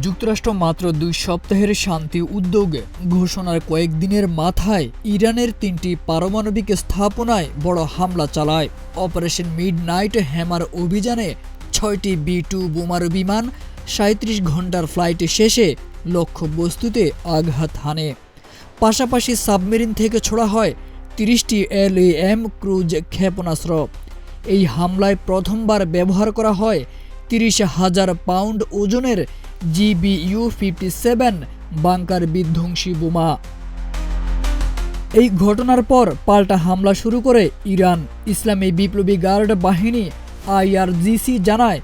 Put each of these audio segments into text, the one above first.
যুক্তরাষ্ট্র মাত্র 2 সপ্তাহের শান্তি উদ্যোগ ঘোষণার কয়েকদিনের মাথায় ইরানের 3টি পারমাণবিক স্থাপনায় বড় হামলা চালায়। অপারেশন মিডনাইট হ্যামার অভিযানে 6টি B-2 বোমারু বিমান 37 ঘণ্টার ফ্লাইট শেষে লক্ষ্যবস্তুতে আঘাত হানে। পাশাপাশি সাবমেরিন থেকে ছোড়া হয় 30টি LAM ক্রুজ ক্ষেপণাস্ত্র। এই হামলায় প্রথমবার ব্যবহার করা হয় 30,000 পাউন্ড ওজনের GBU-57 বাংকার বিধ্বংসী বোমা। এই ঘটনার পর পাল্টা হামলা শুরু করে ইরান। ইসলামী বিপ্লবী গার্ড বাহিনী IRGC জানায়,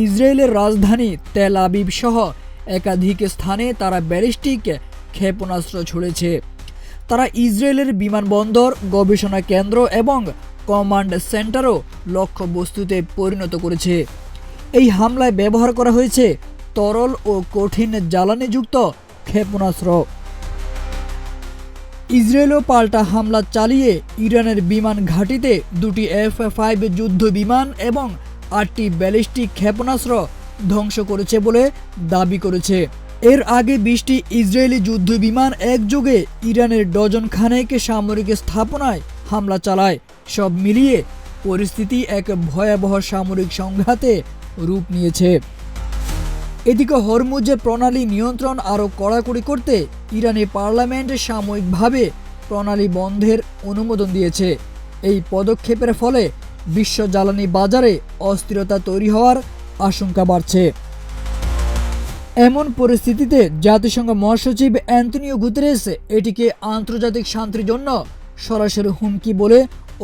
ইসরায়েলের রাজধানী তেল আবিব সহ একাধিক স্থানে তারা ব্যালিস্টিক ক্ষেপণাস্ত্র ছুড়েছে। তারা ইসরায়েলের বিমানবন্দর, গবেষণা কেন্দ্র এবং কমান্ড সেন্টারও লক্ষ্যবস্তুতে পরিণত করেছে। এই হামলায় ব্যবহার করা হয়েছে তরল ও কঠিন জ্বালানিযুক্ত ক্ষেপণাস্ত্র। ইসরায়েলও পাল্টা হামলা চালিয়ে ইরানের বিমান ঘাঁটিতে 2টি F-5 যুদ্ধ বিমান এবং 8টি ব্যালিস্টিক ক্ষেপণাস্ত্র ধ্বংস করেছে বলে দাবি করেছে। এর আগে 20টি ইসরায়েলি যুদ্ধ বিমান একযোগে ইরানের ডজন খানেক সামরিক স্থাপনায় হামলা চালায়। সব মিলিয়ে পরিস্থিতি এক ভয়াবহ সামরিক সংঘাতে রূপ নিয়েছে। এদিকে হরমুজ প্রণালী নিয়ন্ত্রণ আরও কড়াকড়ি করতে ইরানি পার্লামেন্ট সাময়িকভাবে প্রণালী বন্ধের অনুমোদন দিয়েছে। এই পদক্ষেপের ফলে বিশ্ব জ্বালানি বাজারে অস্থিরতা তৈরি হওয়ার আশঙ্কা বাড়ছে। এমন পরিস্থিতিতে জাতিসংঘ মহাসচিব অ্যান্তনিও গুতেরেস এটিকে আন্তর্জাতিক শান্তির জন্য সরাসরি হুমকি বলে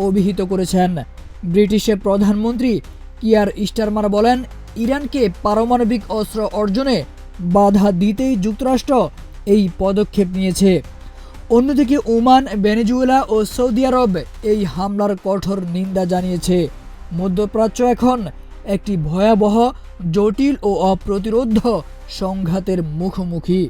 অভিহিত করেছেন। ব্রিটিশের প্রধানমন্ত্রী কিয়ার স্টারমার বলেন, ইরানকে পারমাণবিক অস্ত্র অর্জনে বাধা দিতেই যুক্তরাষ্ট্র এই পদক্ষেপ নিয়েছে। অন্যদিকে ওমান, ভেনেজুয়েলা ও সৌদি আরব এই হামলার কঠোর নিন্দা জানিয়েছে। মধ্যপ্রাচ্য এখন একটি ভয়াবহ, জটিল ও অপ্রতিরোধ্য সংঘাতের মুখোমুখি।